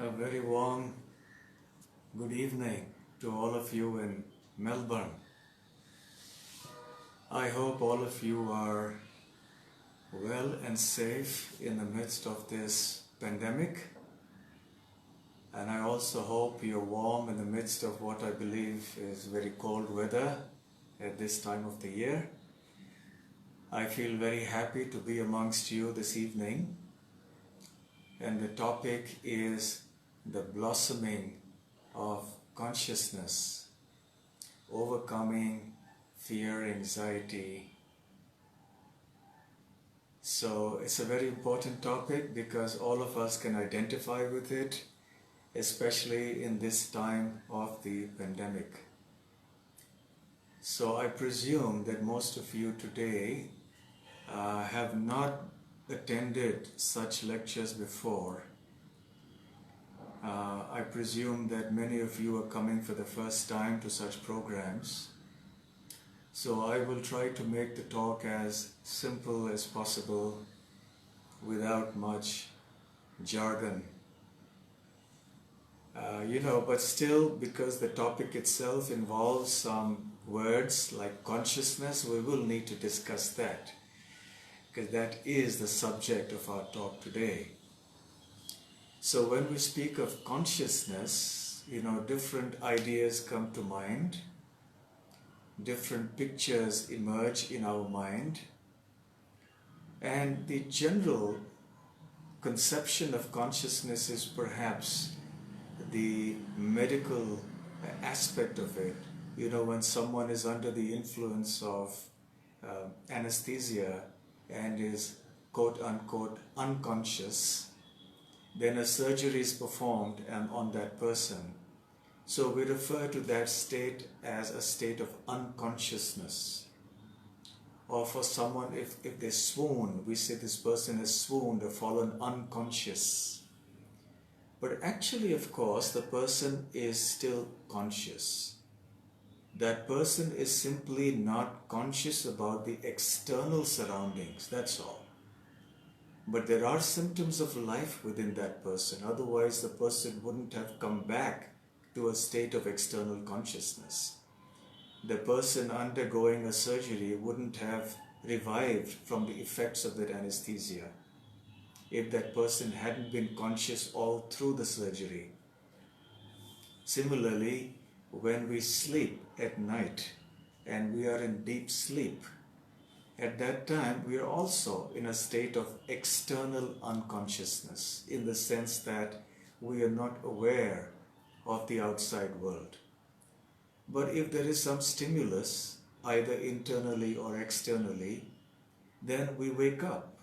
A very warm good evening to all of you in Melbourne. I hope all of you are well and safe in the midst of this pandemic. And I also hope you're warm in the midst of what I believe is very cold weather at this time of the year. I feel very happy to be amongst you this evening. And the topic is the blossoming of consciousness, overcoming fear, anxiety. So it's a very important topic because all of us can identify with it, especially in this time of the pandemic. So I presume that most of you today have not attended such lectures before. I presume that many of you are coming for the first time to such programs. So I will try to make the talk as simple as possible without much jargon. But still, because the topic itself involves some words like consciousness, we will need to discuss that, because that is the subject of our talk today. So when we speak of consciousness, different ideas come to mind, different pictures emerge in our mind, and the general conception of consciousness is perhaps the medical aspect of it. When someone is under the influence of anesthesia and is quote-unquote unconscious, then a surgery is performed on that person. So we refer to that state as a state of unconsciousness. Or for someone, if they swoon, we say this person has swooned or fallen unconscious. But actually, of course, the person is still conscious. That person is simply not conscious about the external surroundings, that's all. But there are symptoms of life within that person, otherwise the person wouldn't have come back to a state of external consciousness. The person undergoing a surgery wouldn't have revived from the effects of that anesthesia if that person hadn't been conscious all through the surgery. Similarly, when we sleep at night and we are in deep sleep, at that time we are also in a state of external unconsciousness, in the sense that we are not aware of the outside world. But if there is some stimulus, either internally or externally, then we wake up.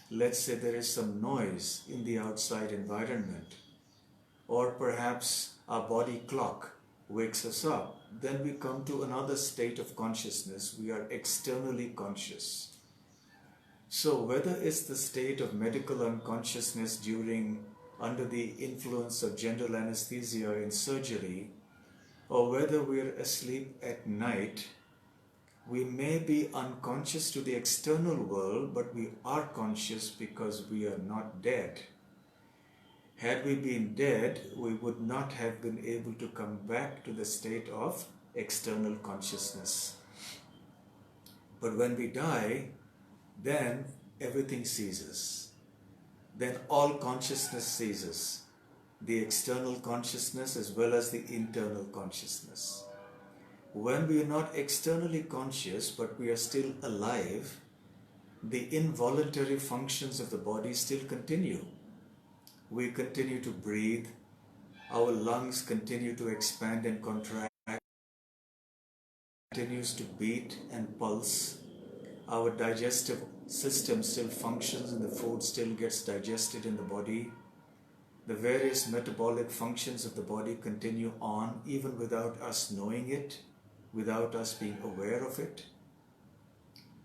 Let's say there is some noise in the outside environment, or perhaps our body clock wakes us up, then we come to another state of consciousness. We are externally conscious. So whether it's the state of medical unconsciousness under the influence of general anesthesia in surgery, or whether we're asleep at night, we may be unconscious to the external world, but we are conscious because we are not dead. Had we been dead, we would not have been able to come back to the state of external consciousness. But when we die, then everything ceases. Then all consciousness ceases. The external consciousness as well as the internal consciousness. When we are not externally conscious, but we are still alive, the involuntary functions of the body still continue. We continue to breathe, our lungs continue to expand and contract, continues to beat and pulse, our digestive system still functions and the food still gets digested in the body. The various metabolic functions of the body continue on even without us knowing it, without us being aware of it.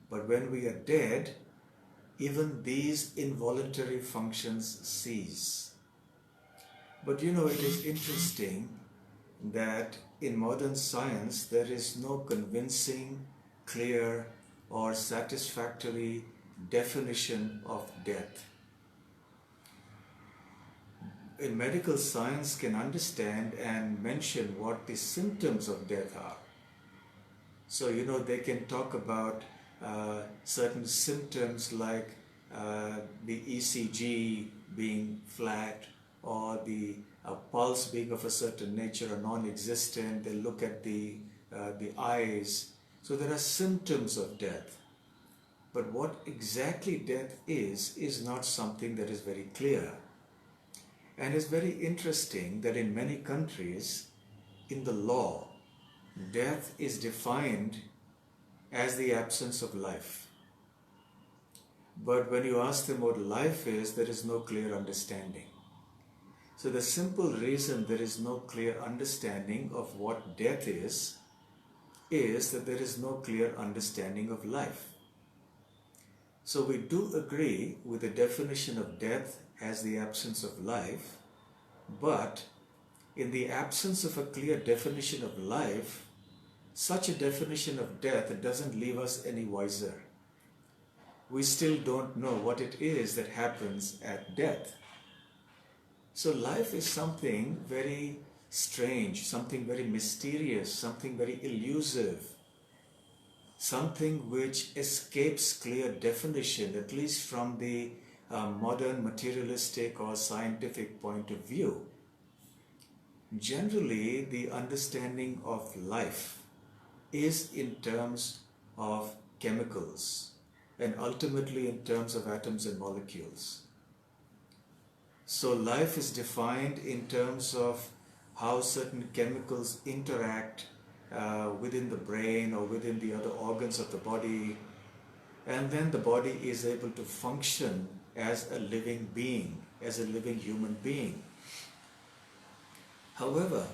But when we are dead, even these involuntary functions cease. But it is interesting that in modern science there is no convincing, clear, or satisfactory definition of death. in medical science can understand and mention what the symptoms of death are. So, they can talk about certain symptoms like the ECG being flat, or the pulse being of a certain nature or non-existent. They look at the eyes. So there are symptoms of death. But what exactly death is not something that is very clear. And it's very interesting that in many countries, in the law, death is defined as the absence of life. But when you ask them what life is, there is no clear understanding. So the simple reason there is no clear understanding of what death is that there is no clear understanding of life. So we do agree with the definition of death as the absence of life, but in the absence of a clear definition of life, such a definition of death doesn't leave us any wiser. We still don't know what it is that happens at death. So life is something very strange, something very mysterious, something very elusive, something which escapes clear definition, at least from the modern materialistic or scientific point of view. Generally, the understanding of life is in terms of chemicals and ultimately in terms of atoms and molecules. So life is defined in terms of how certain chemicals interact within the brain or within the other organs of the body, and then the body is able to function as a living being, as a living human being. However,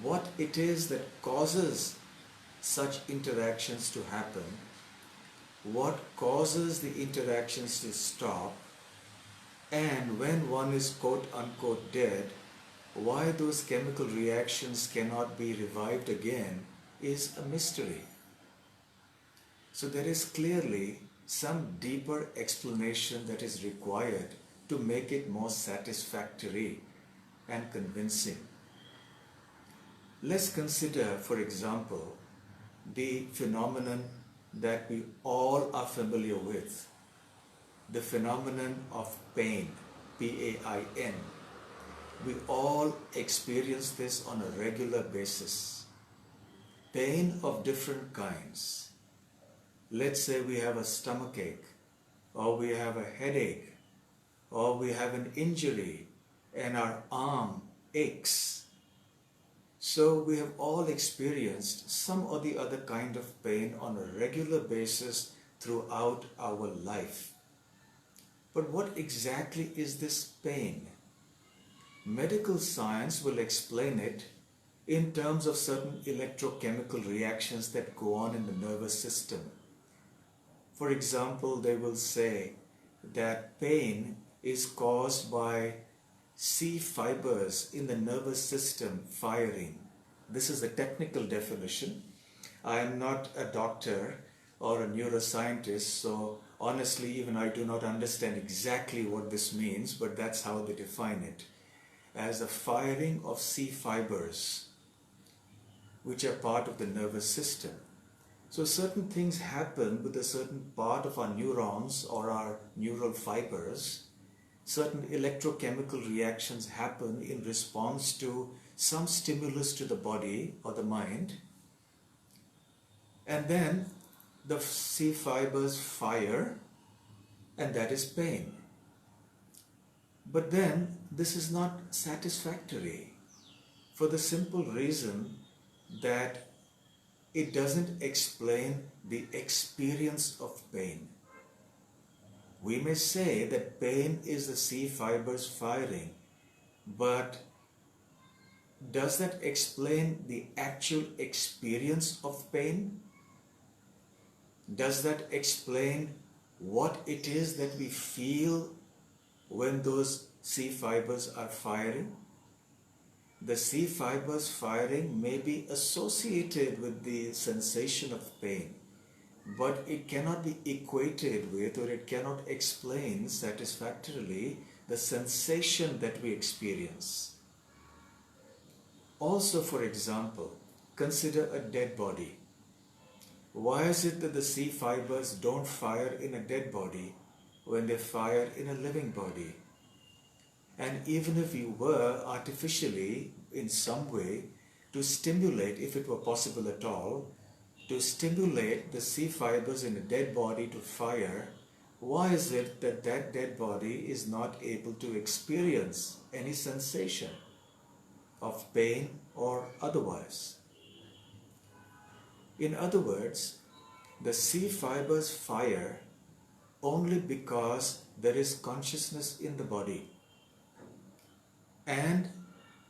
what it is that causes such interactions to happen, what causes the interactions to stop, and when one is quote-unquote dead, why those chemical reactions cannot be revived again is a mystery. So there is clearly some deeper explanation that is required to make it more satisfactory and convincing. Let's consider, for example, the phenomenon that we all are familiar with, the phenomenon of pain, P-A-I-N. We all experience this on a regular basis. Pain of different kinds. Let's say we have a stomachache, or we have a headache, or we have an injury and our arm aches. So we have all experienced some or the other kind of pain on a regular basis throughout our life. But what exactly is this pain? Medical science will explain it in terms of certain electrochemical reactions that go on in the nervous system. For example, they will say that pain is caused by C fibers in the nervous system firing. This is a technical definition. I am not a doctor or a neuroscientist, so honestly, even I do not understand exactly what this means, but that's how they define it, as a firing of C fibers, which are part of the nervous system. So certain things happen with a certain part of our neurons or our neural fibers. Certain electrochemical reactions happen in response to some stimulus to the body or the mind. And then the C fibers fire, and that is pain. But then this is not satisfactory for the simple reason that it doesn't explain the experience of pain. We may say that pain is the C fibers firing, but does that explain the actual experience of pain? Does that explain what it is that we feel when those C fibers are firing? The C fibers firing may be associated with the sensation of pain, but it cannot be equated with, or it cannot explain satisfactorily the sensation that we experience. Also, for example, consider a dead body. Why is it that the C fibers don't fire in a dead body when they fire in a living body? And even if you were artificially, in some way, to stimulate, if it were possible at all, to stimulate the C fibers in a dead body to fire, why is it that that dead body is not able to experience any sensation of pain or otherwise? In other words, the C fibers fire only because there is consciousness in the body. And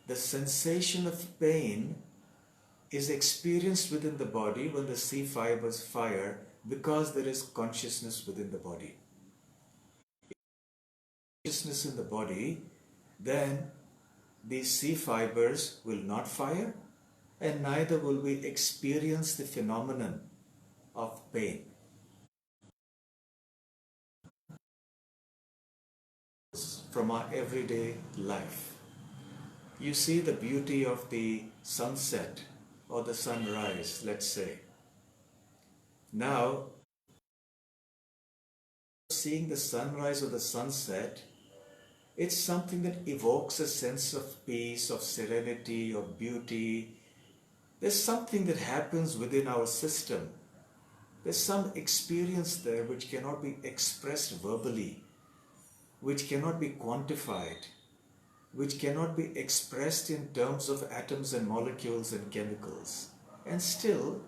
the sensation of pain is experienced within the body when the C fibers fire because there is consciousness within the body. Consciousness in the body, then these C fibers will not fire, and neither will we experience the phenomenon of pain. From our everyday life, you see the beauty of the sunset or the sunrise, let's say. Now, seeing the sunrise or the sunset, it's something that evokes a sense of peace, of serenity, of beauty. There's something that happens within our system. There's some experience there which cannot be expressed verbally, which cannot be quantified, which cannot be expressed in terms of atoms and molecules and chemicals. And still,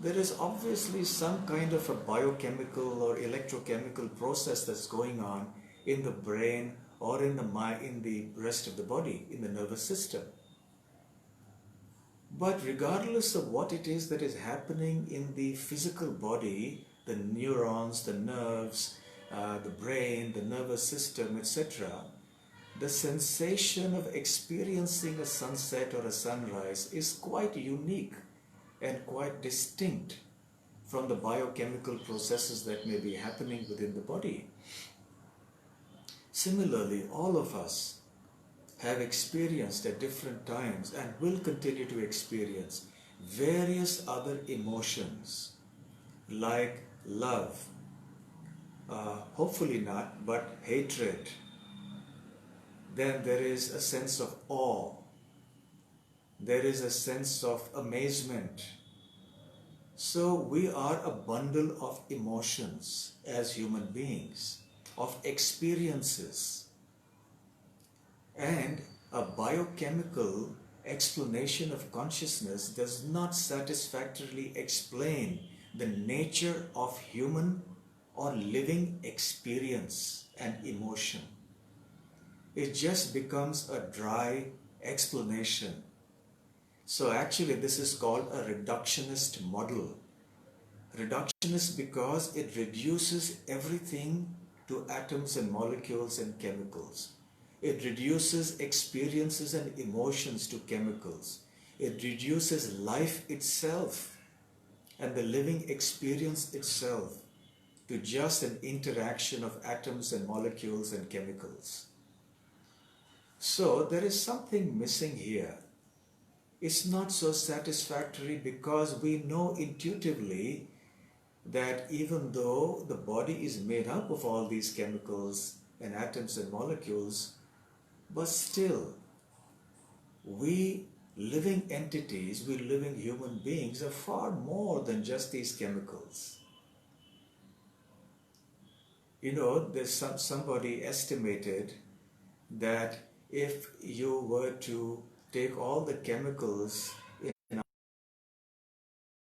there is obviously some kind of a biochemical or electrochemical process that's going on in the brain or in the rest of the body, in the nervous system. But regardless of what it is that is happening in the physical body, the neurons, the nerves, the brain, the nervous system, etc., the sensation of experiencing a sunset or a sunrise is quite unique and quite distinct from the biochemical processes that may be happening within the body. Similarly, all of us have experienced at different times and will continue to experience various other emotions like love, hopefully not, but hatred. Then there is a sense of awe. There is a sense of amazement. So we are a bundle of emotions as human beings, of experiences. And a biochemical explanation of consciousness does not satisfactorily explain the nature of human or living experience and emotion. It just becomes a dry explanation. So actually this is called a reductionist model. Reductionist because it reduces everything to atoms and molecules and chemicals. It reduces experiences and emotions to chemicals. It reduces life itself and the living experience itself to just an interaction of atoms and molecules and chemicals. So there is something missing here. It's not so satisfactory because we know intuitively that even though the body is made up of all these chemicals and atoms and molecules, but still, we living entities, we living human beings are far more than just these chemicals. You know, there's somebody estimated that if you were to take all the chemicals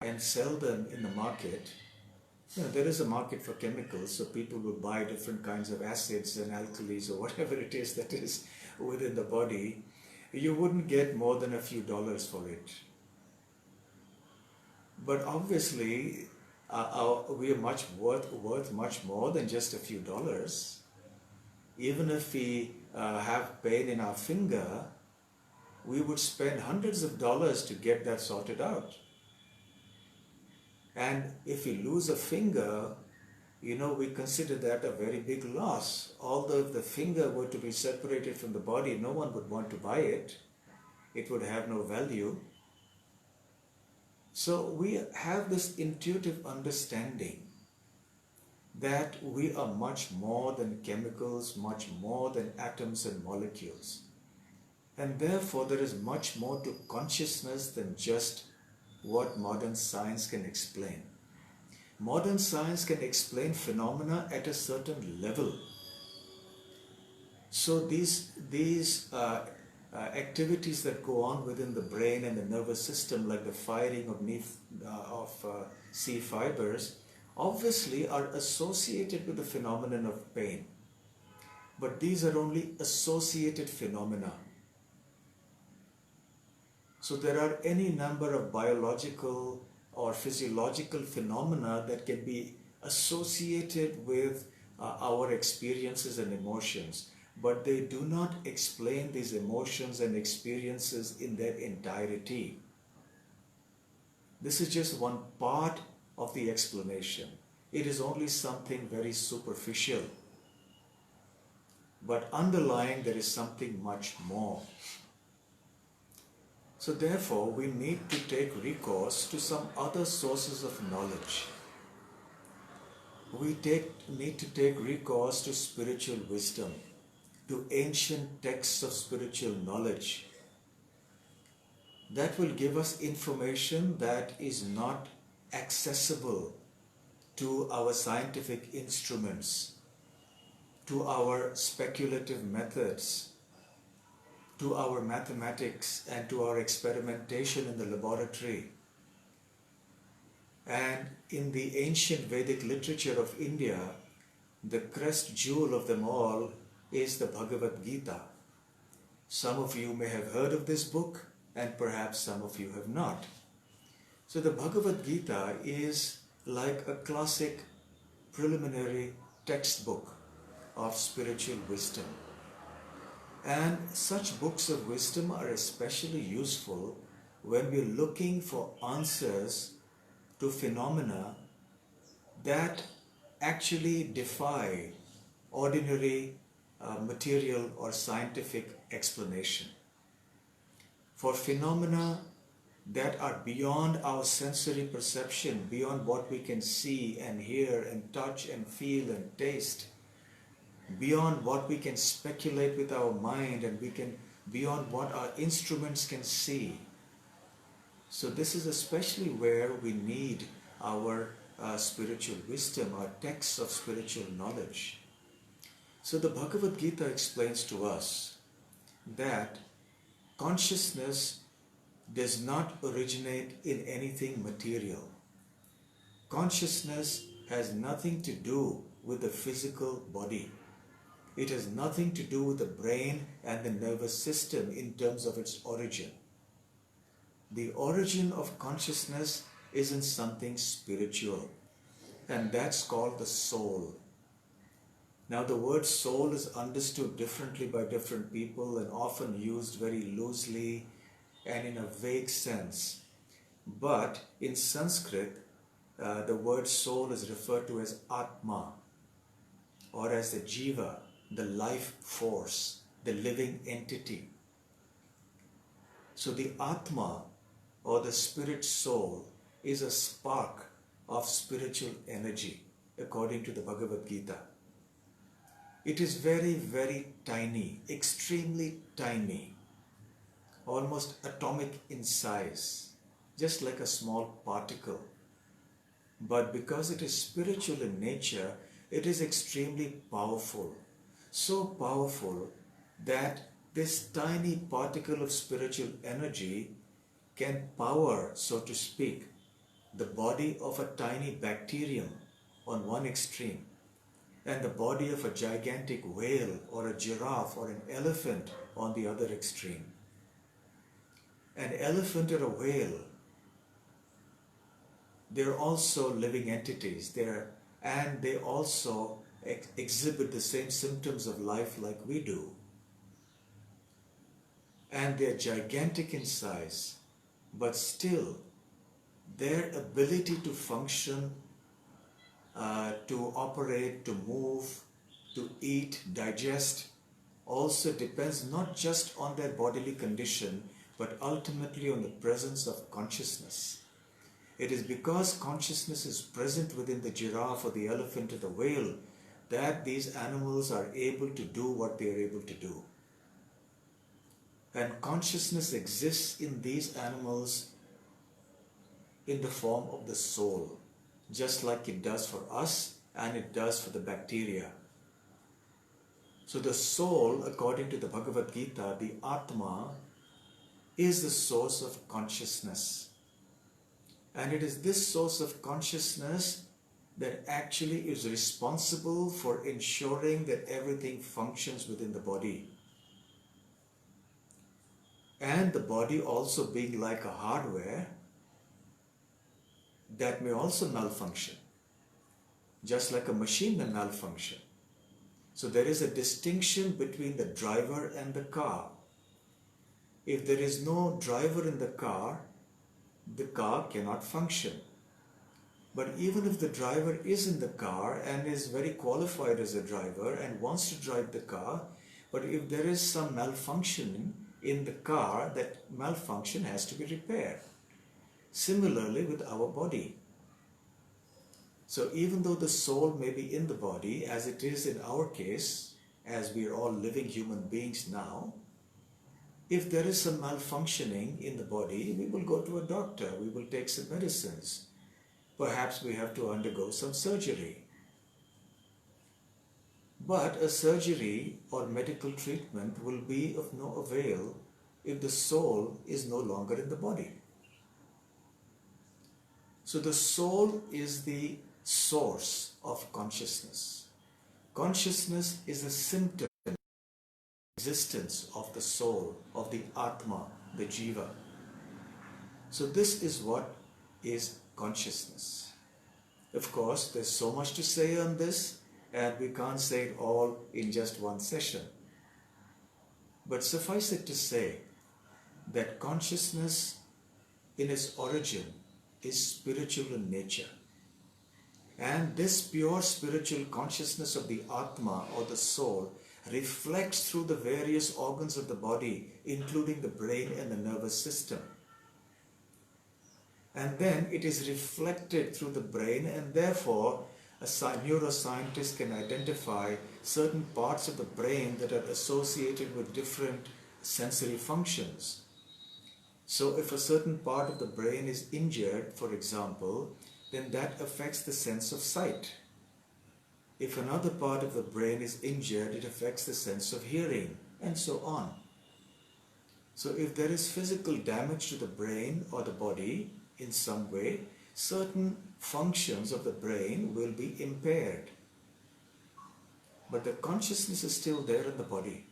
and sell them in the market, you know, there is a market for chemicals, so people will buy different kinds of acids and alkalis or whatever it is that is within the body. You wouldn't get more than a few dollars for it. But obviously, we are worth much more than just a few dollars. Even if we have pain in our finger, we would spend hundreds of dollars to get that sorted out. And if we lose a finger, we consider that a very big loss. Although if the finger were to be separated from the body, no one would want to buy it. It would have no value. So we have this intuitive understanding that we are much more than chemicals, much more than atoms and molecules. And therefore there is much more to consciousness than just what modern science can explain. Modern science can explain phenomena at a certain level. So these activities that go on within the brain and the nervous system, like the firing of C fibers, obviously are associated with the phenomenon of pain. But these are only associated phenomena. So there are any number of biological or physiological phenomena that can be associated with our experiences and emotions, but they do not explain these emotions and experiences in their entirety. This is just one part of the explanation. It is only something very superficial, but underlying there is something much more. So therefore, we need to take recourse to some other sources of knowledge. We need to take recourse to spiritual wisdom, to ancient texts of spiritual knowledge. That will give us information that is not accessible to our scientific instruments, to our speculative methods, to our mathematics, and to our experimentation in the laboratory. And in the ancient Vedic literature of India, the crest jewel of them all is the Bhagavad Gita. Some of you may have heard of this book, and perhaps some of you have not. So the Bhagavad Gita is like a classic preliminary textbook of spiritual wisdom. And such books of wisdom are especially useful when we're looking for answers to phenomena that actually defy ordinary material or scientific explanation. For phenomena that are beyond our sensory perception, beyond what we can see and hear and touch and feel and taste, beyond what we can speculate with our mind, and beyond what our instruments can see. So this is especially where we need our spiritual wisdom, our texts of spiritual knowledge. So the Bhagavad Gita explains to us that consciousness does not originate in anything material. Consciousness has nothing to do with the physical body. It has nothing to do with the brain and the nervous system in terms of its origin. The origin of consciousness is in something spiritual, and that's called the soul. Now the word soul is understood differently by different people and often used very loosely and in a vague sense. But in Sanskrit, the word soul is referred to as Atma, or as the Jiva, the life force, the living entity. So the Atma, or the spirit soul, is a spark of spiritual energy, according to the Bhagavad Gita. It is very, very tiny, extremely tiny, almost atomic in size, just like a small particle. But because it is spiritual in nature, it is extremely powerful. So powerful that this tiny particle of spiritual energy can power, so to speak, the body of a tiny bacterium on one extreme, and the body of a gigantic whale or a giraffe or an elephant on the other extreme. An elephant or a whale, they're also living entities, and they also exhibit the same symptoms of life like we do. And they're gigantic in size, but still their ability to function to operate, to move, to eat, digest, also depends not just on their bodily condition, but ultimately on the presence of consciousness. It is because consciousness is present within the giraffe or the elephant or the whale that these animals are able to do what they are able to do. And consciousness exists in these animals in the form of the soul, just like it does for us and it does for the bacteria. So the soul, according to the Bhagavad Gita, the Atma, is the source of consciousness. And it is this source of consciousness that actually is responsible for ensuring that everything functions within the body. And the body also being like a hardware that may also malfunction, just like a machine may malfunction. So there is a distinction between the driver and the car. If there is no driver in the car cannot function. But even if the driver is in the car and is very qualified as a driver and wants to drive the car, but if there is some malfunction in the car, that malfunction has to be repaired. Similarly with our body. So even though the soul may be in the body, as it is in our case, as we are all living human beings now, if there is some malfunctioning in the body, we will go to a doctor, we will take some medicines. Perhaps we have to undergo some surgery. But a surgery or medical treatment will be of no avail if the soul is no longer in the body. So the soul is the source of consciousness. Consciousness is a symptom of the existence of the soul, of the Atma, the Jiva. So this is what is consciousness. Of course, there's so much to say on this, and we can't say it all in just one session. But suffice it to say that consciousness in its origin is spiritual in nature. And this pure spiritual consciousness of the Atma or the soul reflects through the various organs of the body, including the brain and the nervous system. And then it is reflected through the brain, and therefore a neuroscientist can identify certain parts of the brain that are associated with different sensory functions. So if a certain part of the brain is injured, for example, then that affects the sense of sight. If another part of the brain is injured, it affects the sense of hearing, and so on. So if there is physical damage to the brain or the body in some way, certain functions of the brain will be impaired. But the consciousness is still there in the body.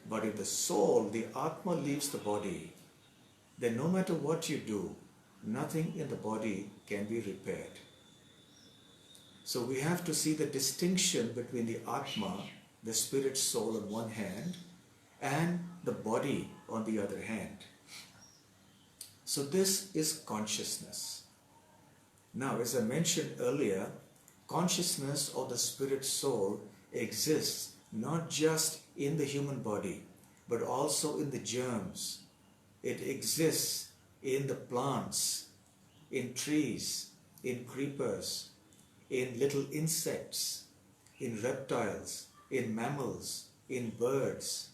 But if the soul, the Atma, leaves the body, then no matter what you do, nothing in the body can be repaired. So we have to see the distinction between the Atma, the spirit soul on one hand, and the body on the other hand. So this is consciousness. Now, as I mentioned earlier, consciousness or the spirit soul exists not just in the human body, but also in the germs. It exists in the plants, in trees, in creepers, in little insects, in reptiles, in mammals, in birds.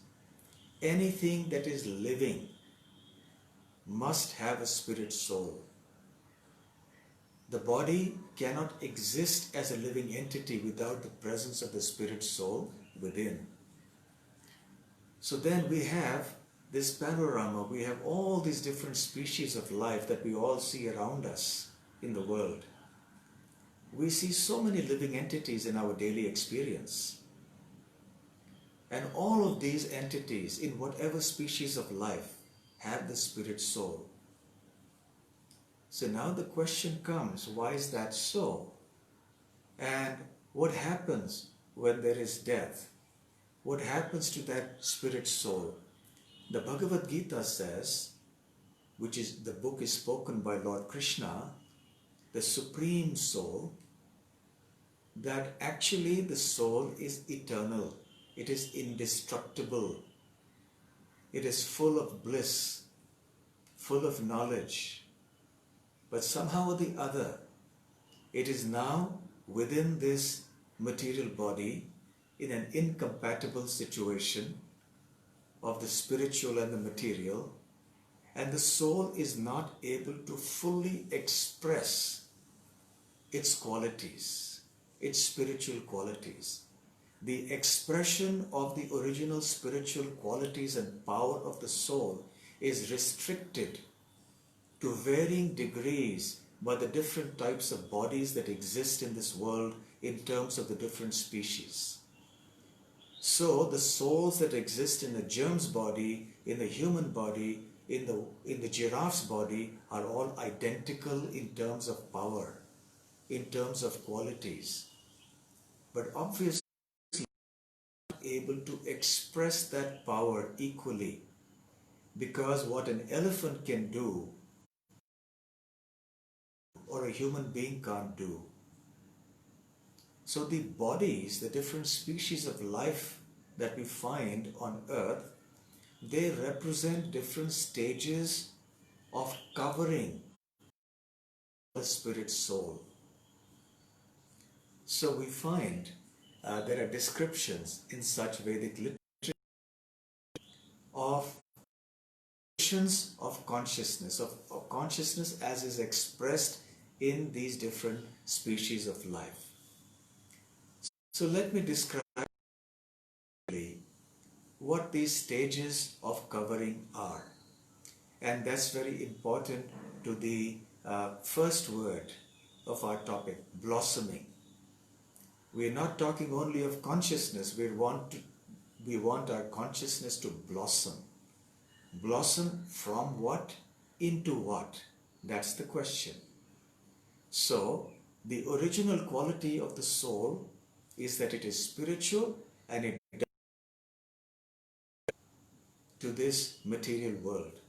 Anything that is living must have a spirit soul. The body cannot exist as a living entity without the presence of the spirit soul within. So then we have this panorama, we have all these different species of life that we all see around us in the world. We see so many living entities in our daily experience. And all of these entities, in whatever species of life, have the spirit soul. So now the question comes, why is that so? And what happens when there is death? What happens to that spirit soul? The Bhagavad Gita says, the book is spoken by Lord Krishna, the Supreme Soul, that actually the soul is eternal, it is indestructible, it is full of bliss, full of knowledge, but somehow or the other, it is now within this material body in an incompatible situation of the spiritual and the material, and the soul is not able to fully express its qualities, its spiritual qualities. The expression of the original spiritual qualities and power of the soul is restricted to varying degrees by the different types of bodies that exist in this world in terms of the different species. So the souls that exist in the germ's body, in the human body, in the giraffe's body are all identical in terms of power, in terms of qualities. But obviously not able to express that power equally, because what an elephant can do or a human being can't do. So the bodies, the different species of life that we find on earth, they represent different stages of covering the spirit soul. So we find there are descriptions in such Vedic literature of conditions of consciousness as is expressed in these different species of life. So let me describe what these stages of covering are. And that's very important to the first word of our topic, blossoming. We're not talking only of consciousness, we want our consciousness to blossom. Blossom from what? Into what? That's the question. So, the original quality of the soul is that it is spiritual and it does to this material world.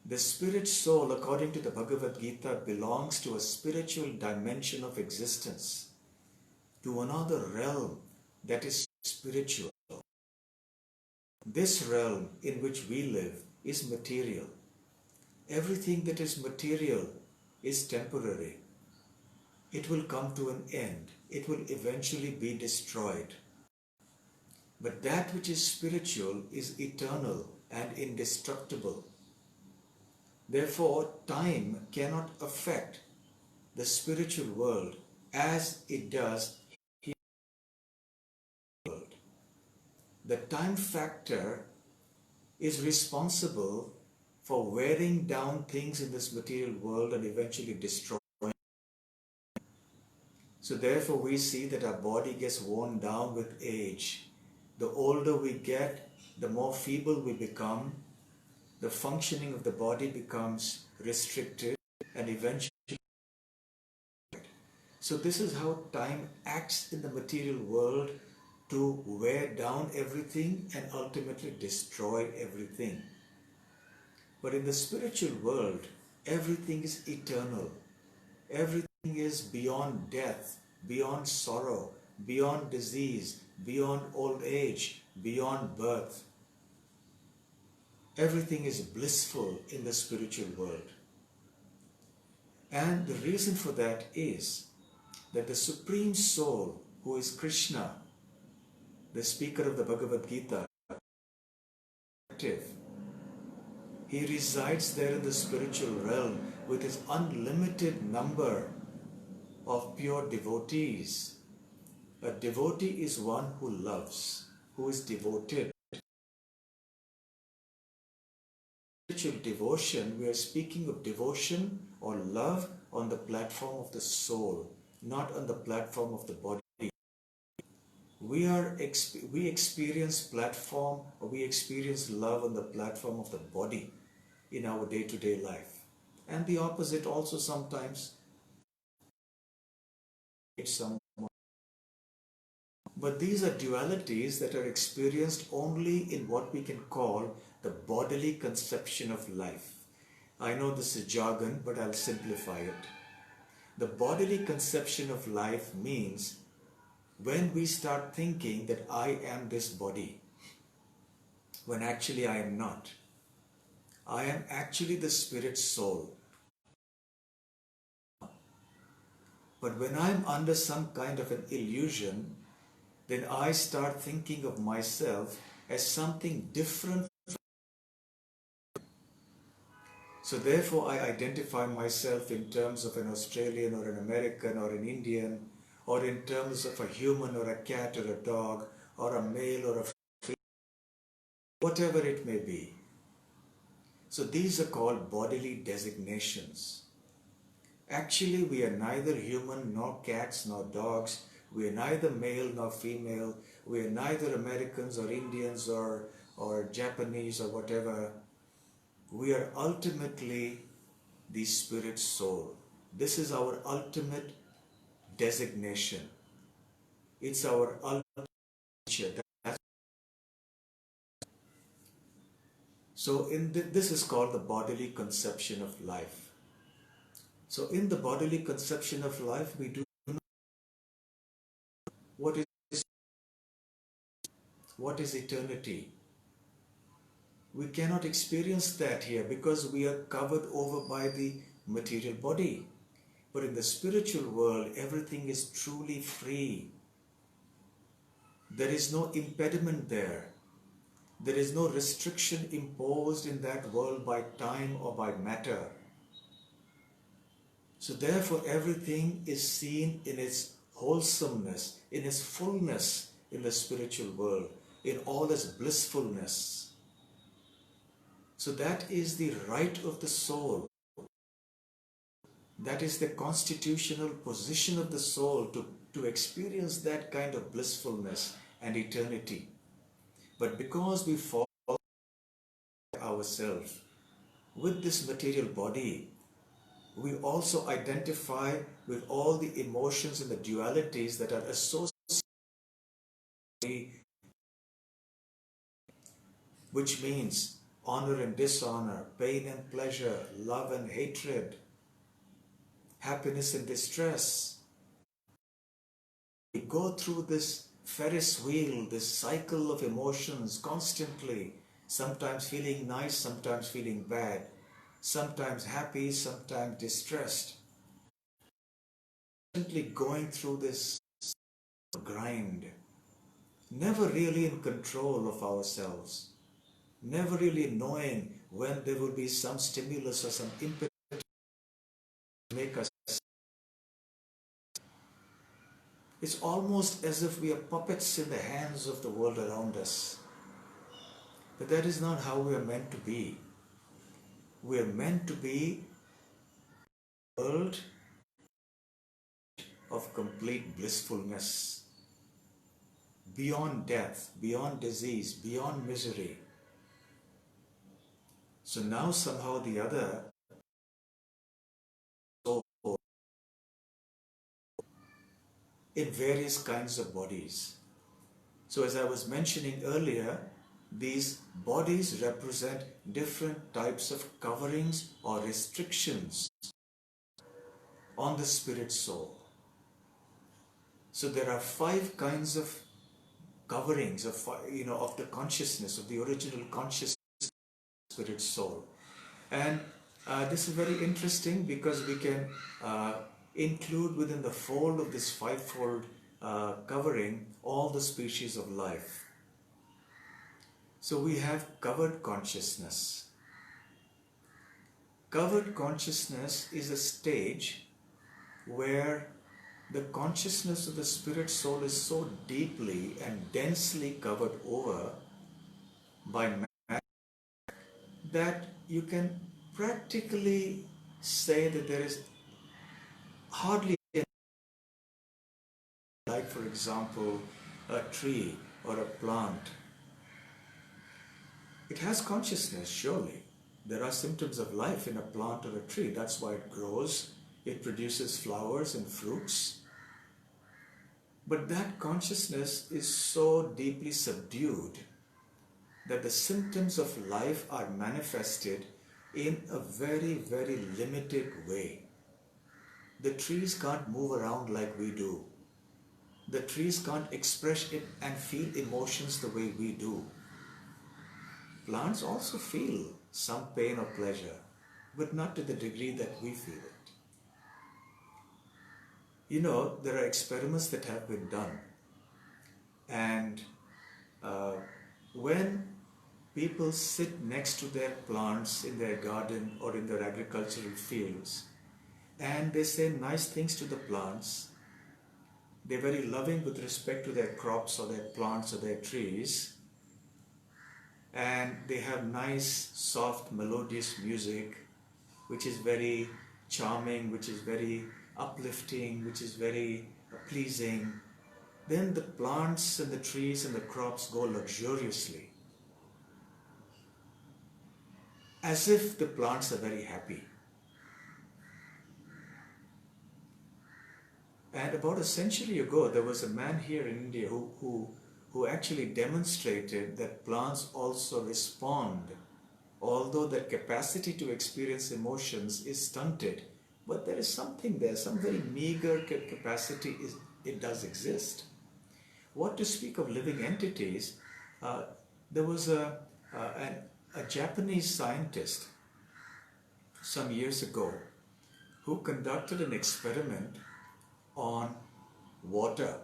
The spirit soul, according to the Bhagavad Gita, belongs to a spiritual dimension of existence, to another realm that is spiritual. This realm in which we live is material. Everything that is material is temporary. It will come to an end. It will eventually be destroyed. But that which is spiritual is eternal and indestructible. Therefore, time cannot affect the spiritual world as it does here in the world. The time factor is responsible for wearing down things in this material world and eventually destroying. So therefore we see that our body gets worn down with age. The older we get, the more feeble we become. The functioning of the body becomes restricted and eventually. So this is how time acts in the material world to wear down everything and ultimately destroy everything. But in the spiritual world, everything is eternal. Everything is beyond death, beyond sorrow, beyond disease, beyond old age, beyond birth. Everything is blissful in the spiritual world. And the reason for that is that the Supreme Soul, who is Krishna, the speaker of the Bhagavad Gita, he resides there in the spiritual realm with his unlimited number of pure devotees. A devotee is one who loves, who is devoted. Spiritual devotion, we are speaking of devotion or love on the platform of the soul, not on the platform of the body. We experience love on the platform of the body in our day-to-day life, and the opposite also sometimes. But these are dualities that are experienced only in what we can call the bodily conception of life. I know this is jargon, but I'll simplify it. The bodily conception of life means when we start thinking that I am this body, when actually I am not. I am actually the spirit soul. But when I'm under some kind of an illusion, then I start thinking of myself as something different. So therefore I identify myself in terms of an Australian or an American or an Indian, or in terms of a human or a cat or a dog or a male or a female, whatever it may be. So these are called bodily designations. Actually, we are neither human nor cats nor dogs. We are neither male nor female. We are neither Americans or Indians or Japanese or whatever. We are ultimately the spirit soul. This is our ultimate designation. It's our ultimate nature. So this is called the bodily conception of life. So in the bodily conception of life, we do not know what is eternity. We cannot experience that here because we are covered over by the material body. But in the spiritual world, everything is truly free. There is no impediment there. There is no restriction imposed in that world by time or by matter. So therefore everything is seen in its wholesomeness, in its fullness in the spiritual world, in all its blissfulness. So that is the right of the soul. That is the constitutional position of the soul to experience that kind of blissfulness and eternity. But because we fall ourselves with this material body, we also identify with all the emotions and the dualities that are associated, which means honor and dishonor, pain and pleasure, love and hatred, happiness and distress. We go through this Ferris wheel, this cycle of emotions constantly, sometimes feeling nice, sometimes feeling bad, sometimes happy, sometimes distressed. Constantly going through this grind, never really in control of ourselves, never really knowing when there will be some stimulus or some impetus to make us. It's almost as if we are puppets in the hands of the world around us. But that is not how we are meant to be. We are meant to be a world of complete blissfulness, beyond death, beyond disease, beyond misery. So now somehow the other, in various kinds of bodies. So as I was mentioning earlier, these bodies represent different types of coverings or restrictions on the spirit soul. So there are 5 kinds of coverings of the consciousness, of the original conscious spirit soul. And this is very interesting because we can include within the fold of this 5-fold covering all the species of life. So we have covered consciousness. Covered consciousness is a stage where the consciousness of the spirit soul is so deeply and densely covered over by matter that you can practically say that there is hardly any, like for example a tree or a plant. It has consciousness, surely. There are symptoms of life in a plant or a tree. That's why it grows. It produces flowers and fruits. But that consciousness is so deeply subdued that the symptoms of life are manifested in a very, very limited way. The trees can't move around like we do. The trees can't express it and feel emotions the way we do. Plants also feel some pain or pleasure, but not to the degree that we feel it. You know, there are experiments that have been done, and when people sit next to their plants in their garden or in their agricultural fields, and they say nice things to the plants, they're very loving with respect to their crops or their plants or their trees, and they have nice, soft, melodious music, which is very charming, which is very uplifting, which is very pleasing. Then the plants and the trees and the crops go luxuriously, as if the plants are very happy. And about a century ago, there was a man here in India who actually demonstrated that plants also respond, although their capacity to experience emotions is stunted. But there is something there, some very meager capacity it does exist. What to speak of living entities? There was a Japanese scientist some years ago who conducted an experiment on water.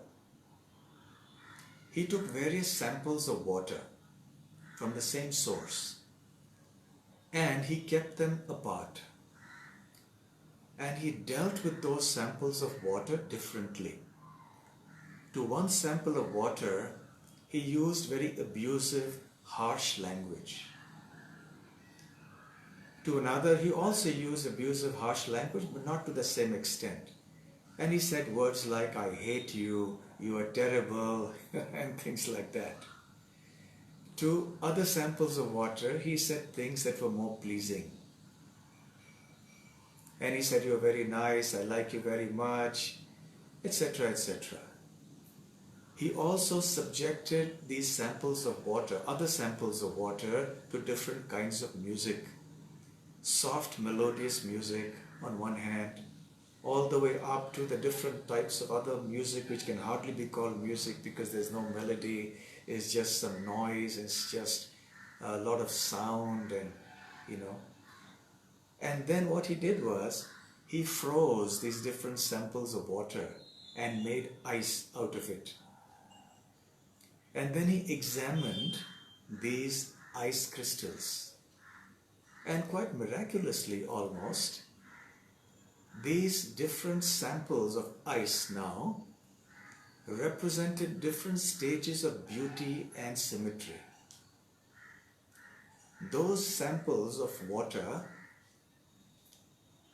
He took various samples of water from the same source and he kept them apart. And he dealt with those samples of water differently. To one sample of water, he used very abusive, harsh language. To another, he also used abusive, harsh language, but not to the same extent. And he said words like, I hate you, you are terrible, and things like that. To other samples of water, he said things that were more pleasing. And he said, you're very nice, I like you very much, etc., etc. He also subjected these samples of water, other samples of water, to different kinds of music. Soft, melodious music on one hand, all the way up to the different types of other music which can hardly be called music because there's no melody, it's just some noise, it's just a lot of sound and, you know. And then what he did was, he froze these different samples of water and made ice out of it. And then he examined these ice crystals. And quite miraculously almost, these different samples of ice now represented different stages of beauty and symmetry. Those samples of water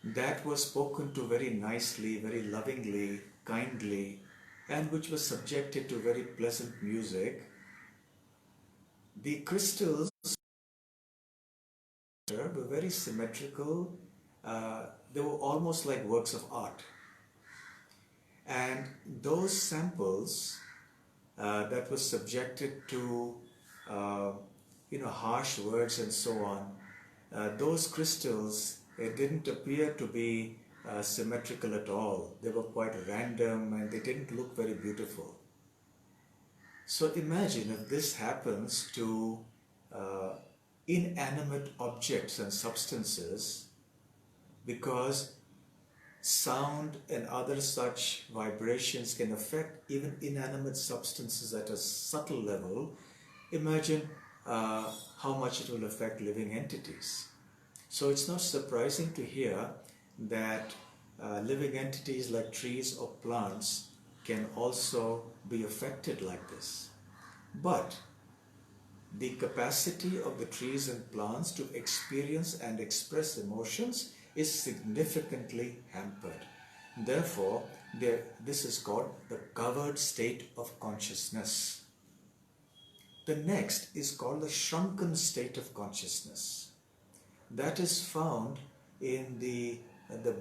that were spoken to very nicely, very lovingly, kindly, and which was subjected to very pleasant music, the crystals were very symmetrical. They were almost like works of art. And those samples that were subjected to harsh words and so on, those crystals, it didn't appear to be symmetrical at all. They were quite random and they didn't look very beautiful. So imagine if this happens to inanimate objects and substances, because sound and other such vibrations can affect even inanimate substances at a subtle level. Imagine how much it will affect living entities. So it's not surprising to hear that living entities like trees or plants can also be affected like this. But the capacity of the trees and plants to experience and express emotions is significantly hampered. Therefore, this is called the covered state of consciousness. The next is called the shrunken state of consciousness. That is found in the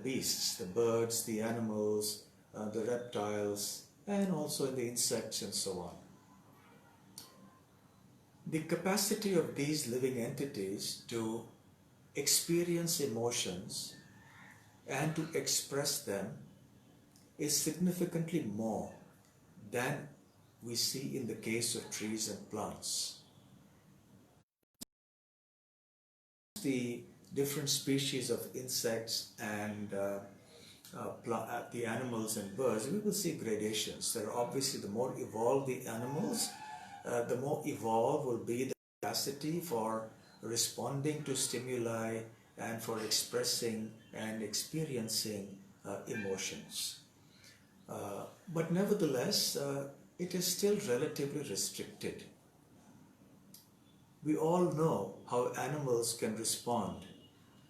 beasts, the birds, the animals, the reptiles, and also in the insects and so on. The capacity of these living entities to experience emotions and to express them is significantly more than we see in the case of trees and plants. The different species of insects and the animals and birds, we will see gradations. There are obviously, the more evolved the animals, the more evolved will be the capacity for responding to stimuli and for expressing and experiencing emotions. But nevertheless, it is still relatively restricted. We all know how animals can respond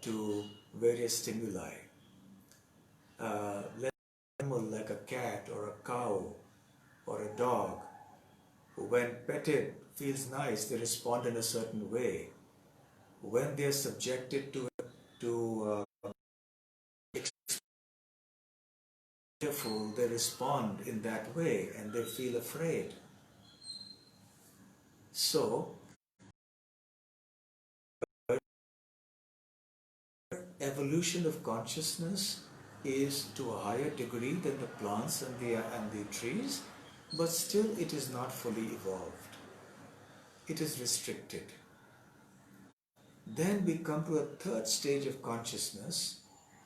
to various stimuli. Let an animal like a cat or a cow or a dog, when petted, feels nice, they respond in a certain way. When they are subjected to fearful, they respond in that way and they feel afraid. So, evolution of consciousness is to a higher degree than the plants and the trees, but still it is not fully evolved. It is restricted. Then we come to a third stage of consciousness,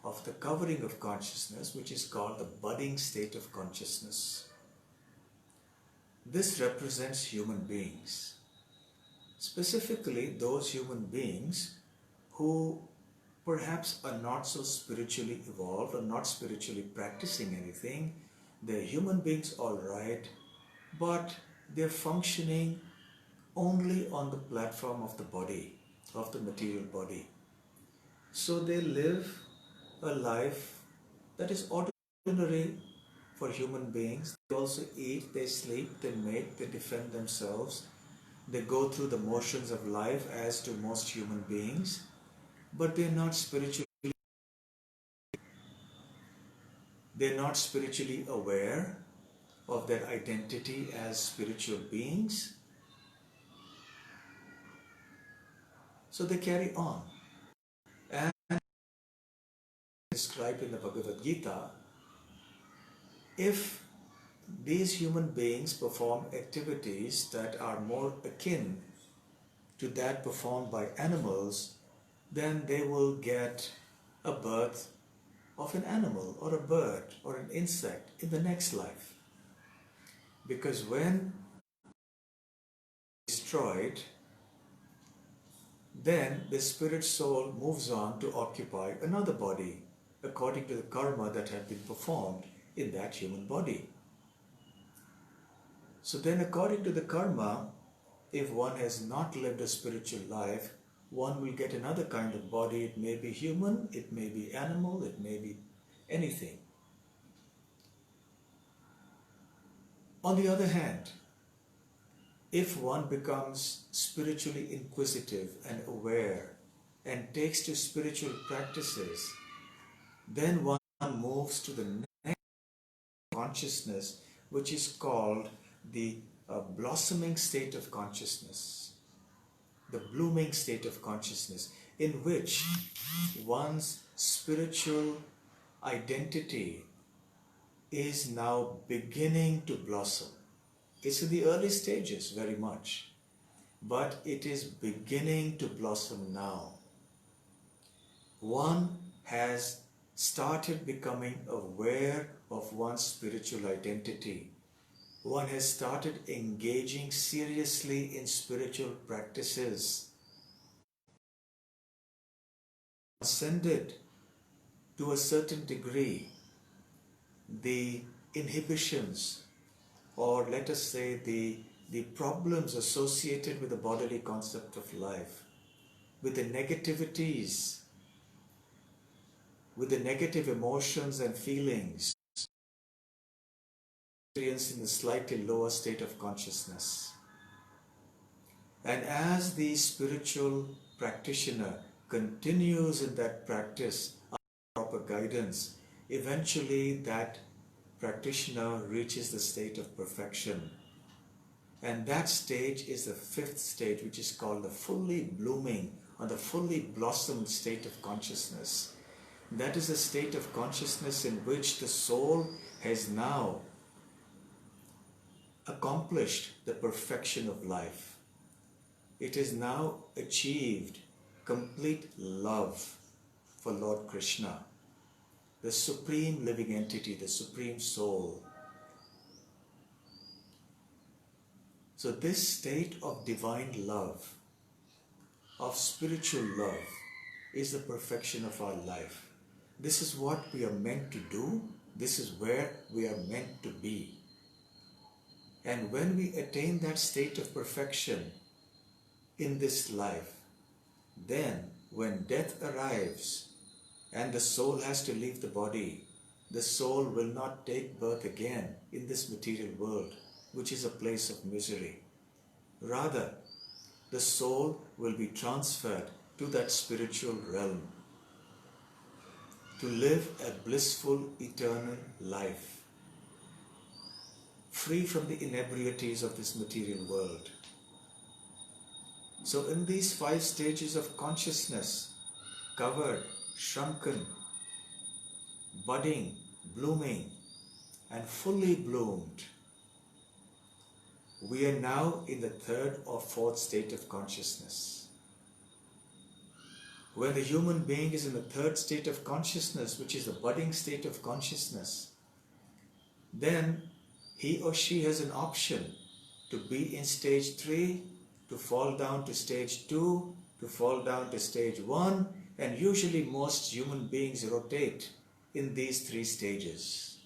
of the covering of consciousness, which is called the budding state of consciousness. This represents human beings, specifically those human beings who perhaps are not so spiritually evolved or not spiritually practicing anything. They're human beings, all right, but they're functioning only on the platform of the body, of the material body. So they live a life that is ordinary for human beings. They also eat, they sleep, they mate, they defend themselves. They go through the motions of life as do most human beings, but they're not spiritually aware of their identity as spiritual beings. So they carry on. And described in the Bhagavad Gita, if these human beings perform activities that are more akin to that performed by animals, then they will get a birth of an animal or a bird or an insect in the next life. Because when destroyed, then the spirit soul moves on to occupy another body according to the karma that had been performed in that human body. So then, according to the karma, if one has not lived a spiritual life, one will get another kind of body. It may be human, it may be animal, it may be anything. On the other hand, if one becomes spiritually inquisitive and aware and takes to spiritual practices, then one moves to the next consciousness, which is called the blossoming state of consciousness, the blooming state of consciousness, in which one's spiritual identity is now beginning to blossom. It's in the early stages very much, but it is beginning to blossom now. One has started becoming aware of one's spiritual identity. One has started engaging seriously in spiritual practices. Transcended to a certain degree the inhibitions, or let us say the problems associated with the bodily concept of life, with the negativities, with the negative emotions and feelings experienced in the slightly lower state of consciousness. And as the spiritual practitioner continues in that practice under proper guidance, eventually that practitioner reaches the state of perfection. And that stage is the fifth stage, which is called the fully blooming or the fully blossomed state of consciousness. That is a state of consciousness in which the soul has now accomplished the perfection of life. It has now achieved complete love for Lord Krishna, the supreme living entity, the supreme soul. So this state of divine love, of spiritual love, is the perfection of our life. This is what we are meant to do. This is where we are meant to be. And when we attain that state of perfection in this life, then when death arrives and the soul has to leave the body, the soul will not take birth again in this material world, which is a place of misery. Rather, the soul will be transferred to that spiritual realm to live a blissful eternal life, free from the inebriaties of this material world. So in these 5 stages of consciousness, covered, shrunken, budding, blooming, and fully bloomed, we are now in the 3rd or 4th state of consciousness. When the human being is in the 3rd state of consciousness, which is the budding state of consciousness, then he or she has an option to be in stage 3, to fall down to stage 2, to fall down to stage 1, and usually most human beings rotate in these 3 stages.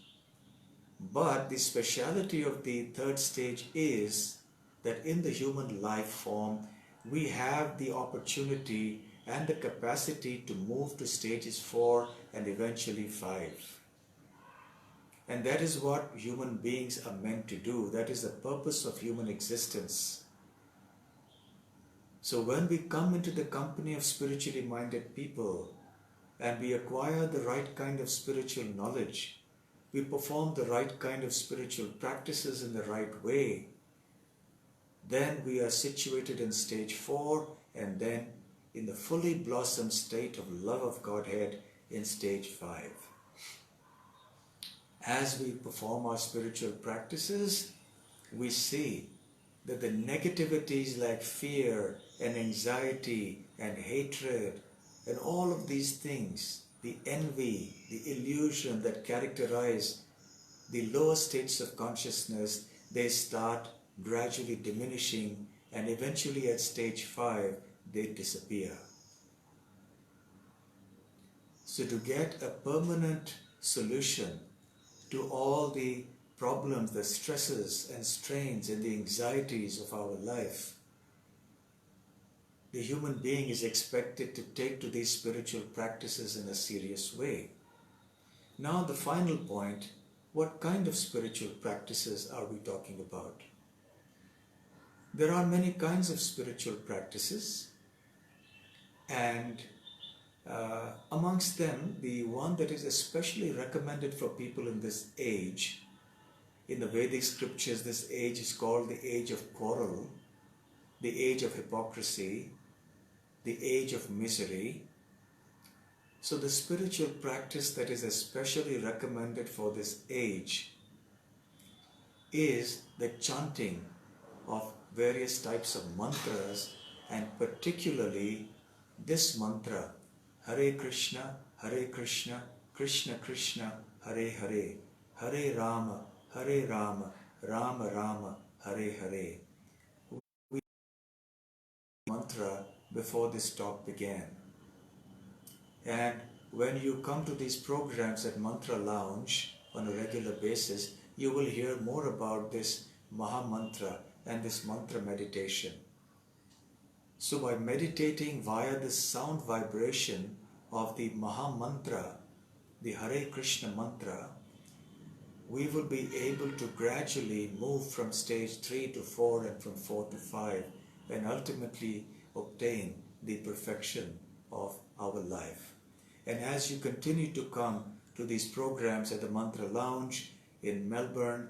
But the speciality of the 3rd stage is that in the human life form, we have the opportunity and the capacity to move to stages 4 and eventually 5. And that is what human beings are meant to do. That is the purpose of human existence. So when we come into the company of spiritually minded people and we acquire the right kind of spiritual knowledge, we perform the right kind of spiritual practices in the right way, then we are situated in stage 4 and then in the fully blossomed state of love of Godhead in stage 5. As we perform our spiritual practices, we see that the negativities like fear and anxiety and hatred and all of these things, the envy, the illusion that characterize the lower states of consciousness, they start gradually diminishing, and eventually at stage 5, they disappear. So to get a permanent solution to all the problems, the stresses and strains and the anxieties of our life, the human being is expected to take to these spiritual practices in a serious way. Now the final point, what kind of spiritual practices are we talking about? There are many kinds of spiritual practices, and amongst them, the one that is especially recommended for people in this age, in the Vedic scriptures, this age is called the age of quarrel, the age of hypocrisy, the age of misery. So the spiritual practice that is especially recommended for this age is the chanting of various types of mantras, and particularly this mantra, Hare Krishna, Krishna Krishna, Hare Hare, Hare Rama, Rama Rama, Hare Hare. We mantra before this talk began. And when you come to these programs at Mantra Lounge on a regular basis, you will hear more about this Maha Mantra and this mantra meditation. So by meditating via the sound vibration of the Maha Mantra, the Hare Krishna mantra, we will be able to gradually move from stage 3 to 4 and from 4 to 5 and ultimately obtain the perfection of our life. And as you continue to come to these programs at the Mantra Lounge in Melbourne,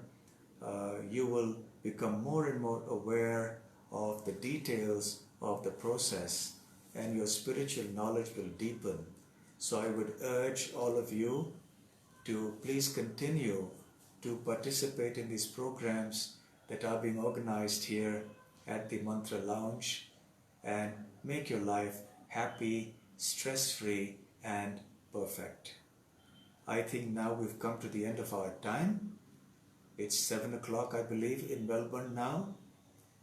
you will become more and more aware of the details of the process, and your spiritual knowledge will deepen. So I would urge all of you to please continue to participate in these programs that are being organized here at the Mantra Lounge and make your life happy, stress-free and perfect. I think now we've come to the end of our time. It's 7 o'clock, I believe, in Melbourne now.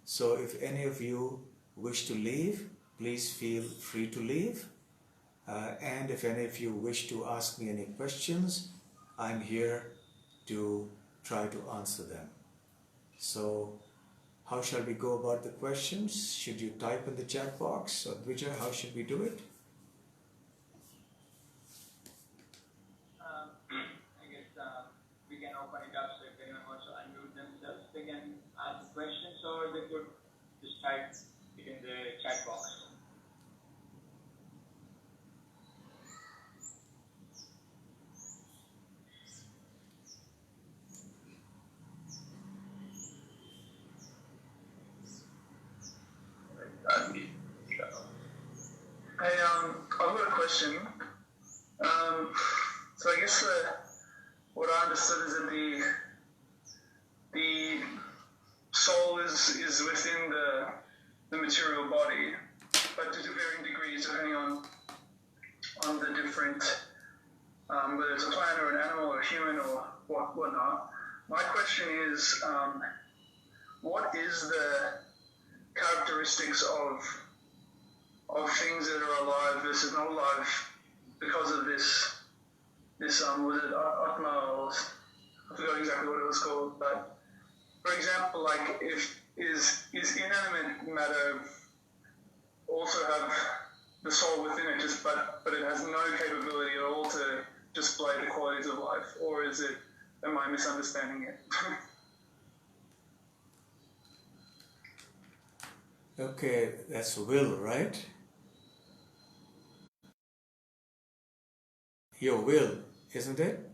So if any of you wish to leave, please feel free to leave. And if any of you wish to ask me any questions, I'm here to try to answer them. So how shall we go about the questions? Should you type in the chat box? Or Vijay, how should we do it? I guess we can open it up so if anyone wants to unmute themselves, they can ask questions or they could just type it in the chat box. Hey, I've got a question. So I guess what I understood is that the soul is within the material body, but to varying degrees depending on the different, whether it's a plant or an animal or a human or whatnot. My question is, what is the characteristics of things that are alive versus not alive because of this was it Atma, or I forgot exactly what it was called, but for example, like if is inanimate matter also have the soul within it, just but it has no capability at all to display the qualities of life, or is it, am I misunderstanding it? Okay, that's will, right? Your will, isn't it?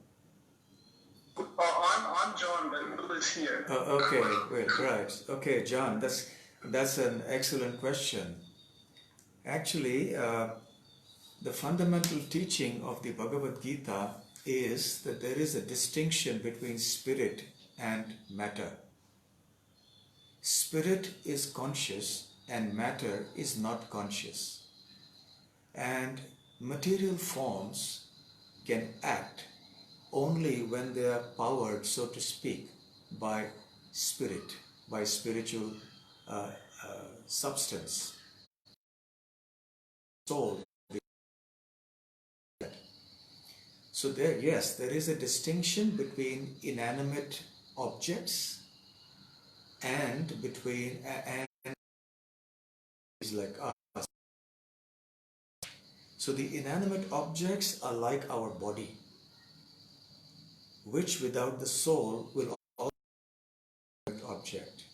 I'm John, but Will is here. Okay, Will, right. Okay, John, that's an excellent question. Actually, the fundamental teaching of the Bhagavad Gita is that there is a distinction between spirit and matter. Spirit is conscious and matter is not conscious. And material forms can act only when they are powered, so to speak, by spirit, by spiritual substance, soul. So there, yes, there is a distinction between inanimate objects and between and like us. So the inanimate objects are like our body, which without the soul will also be an object,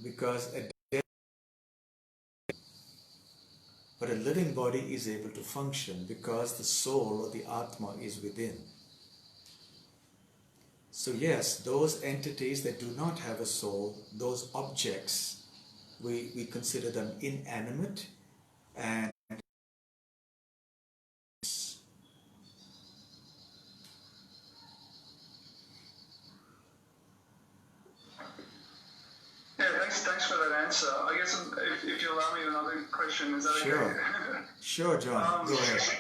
because a dead, but a living body is able to function because the soul or the Atma is within. So yes, those entities that do not have a soul, those objects, we consider them inanimate, and Yeah, thanks for that answer. I guess if you allow me another question, is that sure. okay? Sure, John, go ahead.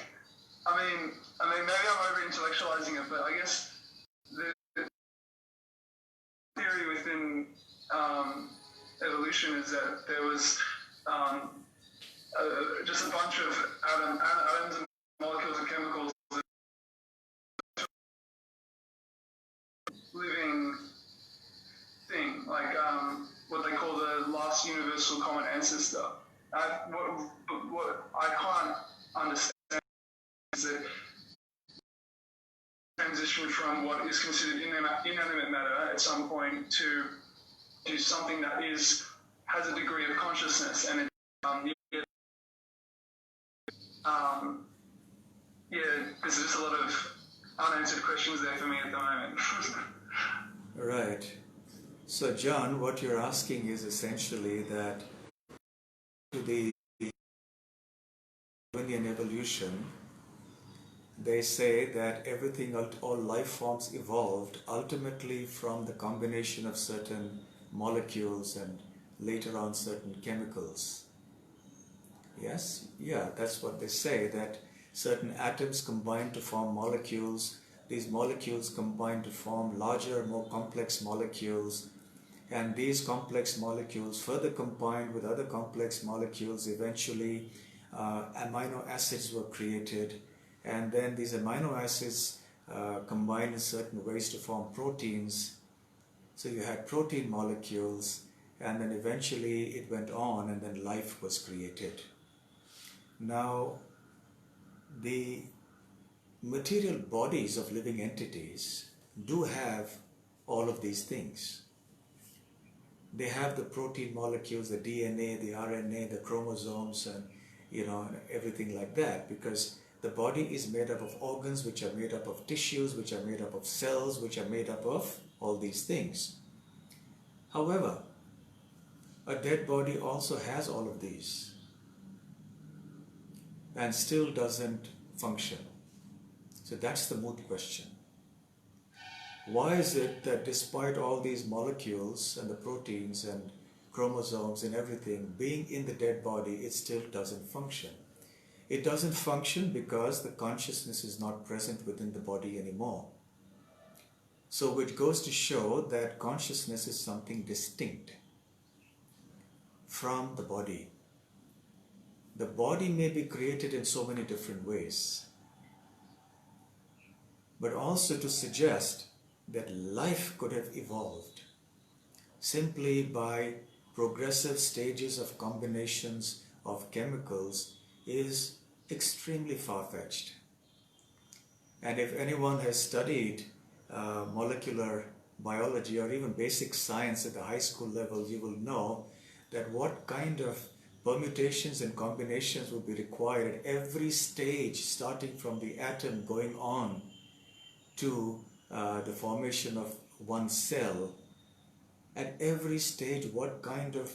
I mean, maybe I'm over-intellectualizing it, but I guess the theory within evolution is that there was just a bunch of atoms and molecules and chemicals living thing, like what they call the last universal common ancestor. What I can't understand is that transition from what is considered inanimate matter at some point to something that has a degree of consciousness, and there's just a lot of unanswered questions there for me at the moment. Right. So John, what you're asking is essentially that to the Darwinian evolution, they say that everything, all life forms evolved ultimately from the combination of certain molecules and later on certain chemicals. Yes? Yeah, that's what they say, that certain atoms combine to form molecules. These molecules combine to form larger, more complex molecules. And these complex molecules further combined with other complex molecules, eventually amino acids were created. And then these amino acids combined in certain ways to form proteins. So you had protein molecules, and then eventually it went on, and then life was created. Now, the material bodies of living entities do have all of these things. They have the protein molecules, the DNA, the RNA, the chromosomes, and and everything like that, because the body is made up of organs, which are made up of tissues, which are made up of cells, which are made up of all these things. However, a dead body also has all of these and still doesn't function. So that's the moot question. Why is it that despite all these molecules and the proteins and chromosomes and everything being in the dead body, it still doesn't function? It doesn't function because the consciousness is not present within the body anymore. So which goes to show that consciousness is something distinct from the body. The body may be created in so many different ways, but also to suggest that life could have evolved simply by progressive stages of combinations of chemicals is extremely far-fetched. And if anyone has studied molecular biology or even basic science at the high school level, you will know that what kind of permutations and combinations will be required at every stage, starting from the atom going on to the formation of one cell. At every stage, what kind of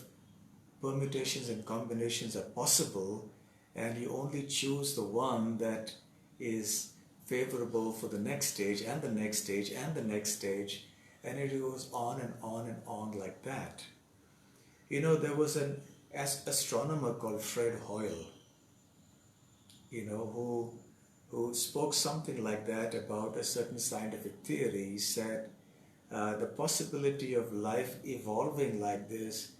permutations and combinations are possible, and you only choose the one that is favorable for the next stage and the next stage and the next stage, and it goes on and on and on like that. There was an astronomer called Fred Hoyle, who spoke something like that about a certain scientific theory. He said the possibility of life evolving like this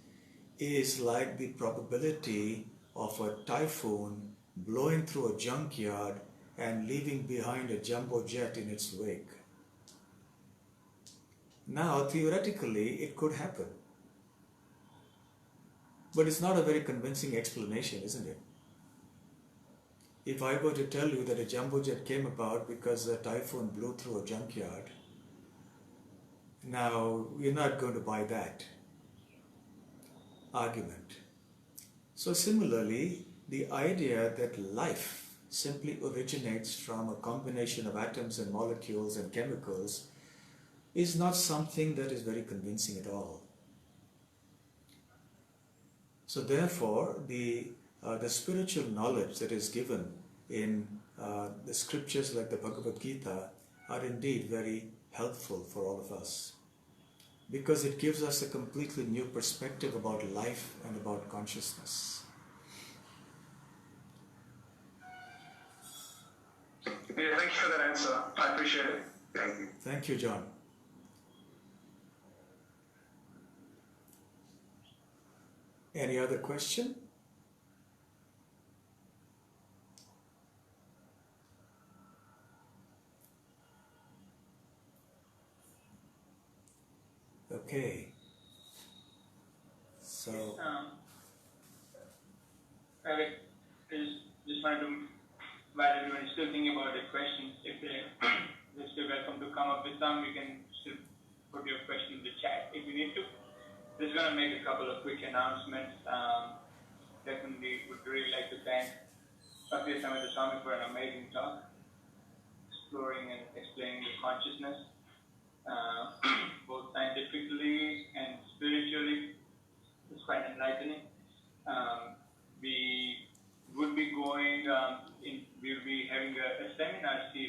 is like the probability of a typhoon blowing through a junkyard and leaving behind a jumbo jet in its wake. Now, theoretically, it could happen. But it's not a very convincing explanation, isn't it? If I were to tell you that a jumbo jet came about because a typhoon blew through a junkyard, now you're not going to buy that argument. So similarly, the idea that life simply originates from a combination of atoms and molecules and chemicals is not something that is very convincing at all. So therefore, the spiritual knowledge that is given in the scriptures like the Bhagavad Gita are indeed very helpful for all of us, because it gives us a completely new perspective about life and about consciousness. Yeah, thank you for that answer. I appreciate it. Thank you. Thank you, John. Any other question? Okay. So. Eric, just wanted to, while everyone is still thinking about the questions, if they're still welcome to come up with some, you can still put your question in the chat if you need to. Just going to make a couple of quick announcements. Definitely would really like to thank Bhakti Rasamrita Swami for an amazing talk, exploring and explaining the consciousness, both scientifically and spiritually. It's quite enlightening. We would be going, we'll be having a seminar series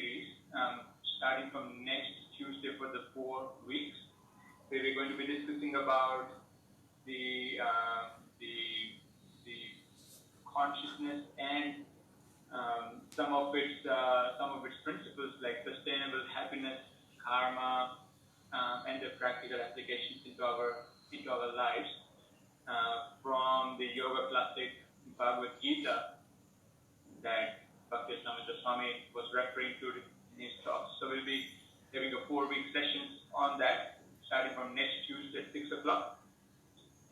the consciousness and some of its principles like sustainable happiness, karma, and the practical applications into our lives from the yoga classic Bhagavad Gita that Bhakti Rasamrita Swami was referring to in his talks. So we'll be having a 4-week session on that, starting from next Tuesday at 6 o'clock.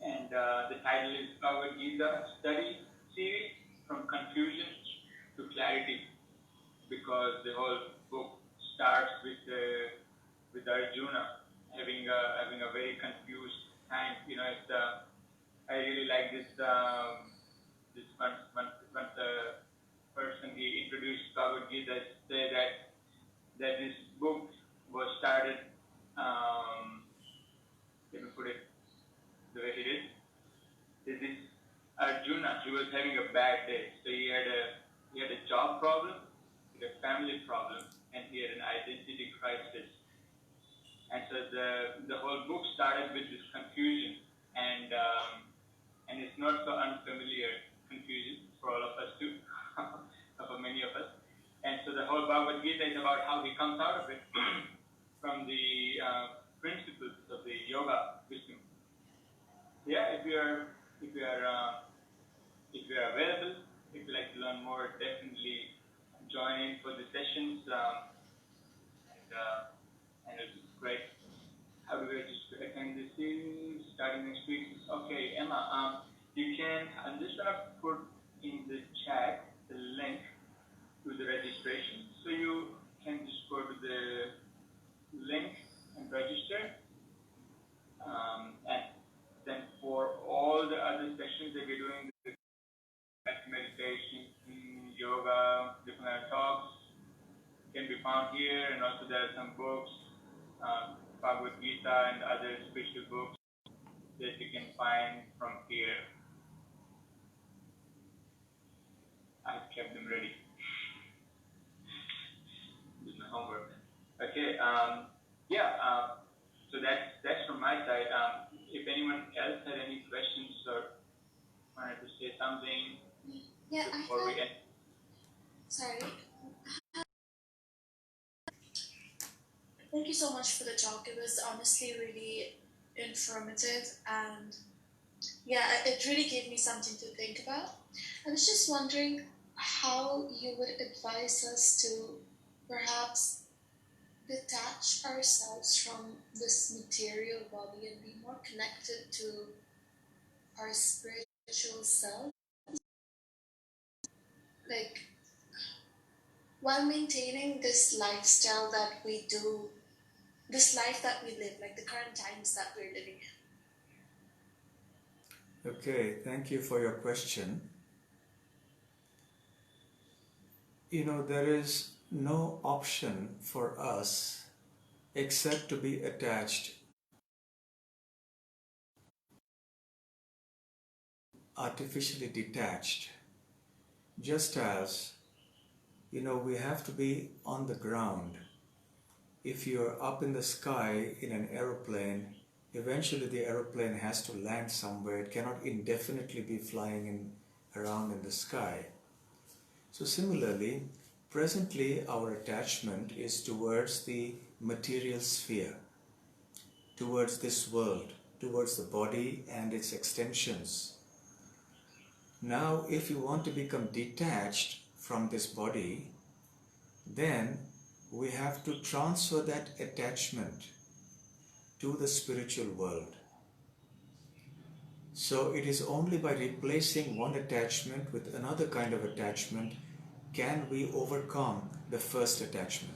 And the title is Bhagavad Gita Study Series from Confusion to Clarity, because the whole book starts with Arjuna having a very confused time. It's I really like this once the person he introduced Bhagavad Gita say that this book was started. Let me put it the way he did. This Arjuna, he was having a bad day, so he had a job problem, he had a family problem, and he had an identity crisis. And so the whole book started with this confusion, and it's not so unfamiliar confusion for all of us too, for many of us. And so the whole Bhagavad Gita is about how he comes out of it from the principles of the yoga wisdom. Yeah, if you are available, if you like to learn more, definitely join in for the sessions, and it's great. How do we register? Attend this series starting next week? Okay, Emma, you can. I'm just gonna put in the chat the link to the registration, so you can just go to the link and register. And then for all the other sessions that we're doing, the meditation, yoga, different talks can be found here, and also there are some books, Bhagavad Gita and other spiritual books that you can find from here. I've kept them ready. This is my homework. Okay. So that's from my side. If anyone else had any questions or wanted to say something before we end. Sorry. Thank you so much for the talk. It was honestly really informative, and it really gave me something to think about. I was just wondering how you would advise us to perhaps detach ourselves from this material body and be more connected to our spiritual self, like while maintaining this lifestyle that we do, this life that we live, like the current times that we're living in. Okay, thank you for your question. There is no option for us except to be attached, artificially detached. Just as, we have to be on the ground. If you're up in the sky in an aeroplane, eventually the aeroplane has to land somewhere. It cannot indefinitely be flying around in the sky. So similarly, presently our attachment is towards the material sphere, towards this world, towards the body and its extensions. Now, if you want to become detached from this body, then we have to transfer that attachment to the spiritual world. So it is only by replacing one attachment with another kind of attachment can we overcome the first attachment.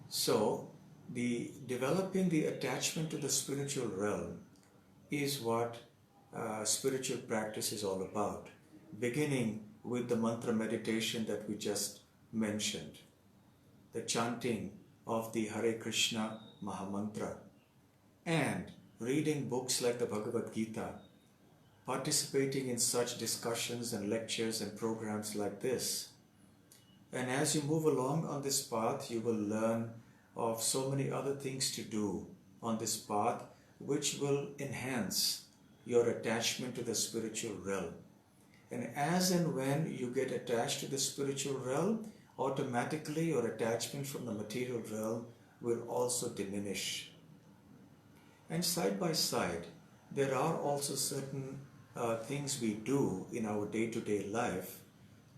So developing the attachment to the spiritual realm is what spiritual practice is all about, beginning with the mantra meditation that we just mentioned, the chanting of the Hare Krishna Mahamantra, and reading books like the Bhagavad Gita, participating in such discussions and lectures and programs like this. And as you move along on this path, you will learn of so many other things to do on this path, which will enhance your attachment to the spiritual realm. And as and when you get attached to the spiritual realm, automatically your attachment from the material realm will also diminish. And side by side, there are also certain things we do in our day-to-day life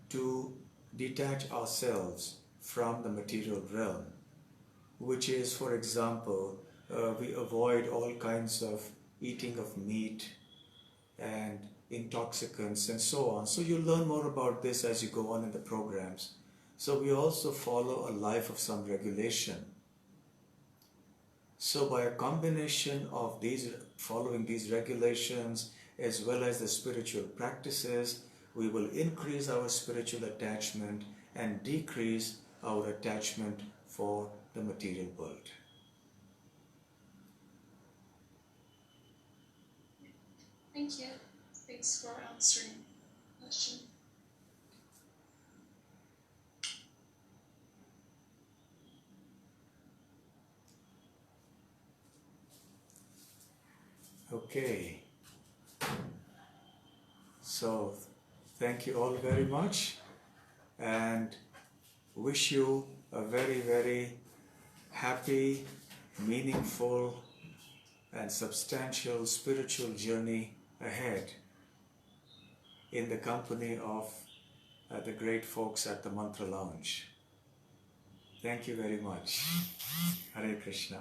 to detach ourselves from the material realm, which is, for example, we avoid all kinds of eating of meat and intoxicants and so on. So you learn more about this as you go on in the programs. So we also follow a life of some regulation. So by a combination of these, following these regulations as well as the spiritual practices, we will increase our spiritual attachment and decrease our attachment for the material world. Thank you. Thanks for answering the question. Okay. So thank you all very much and wish you a very, very happy, meaningful and substantial spiritual journey ahead in the company of the great folks at the Mantra Lounge. Thank you very much. Hare Krishna.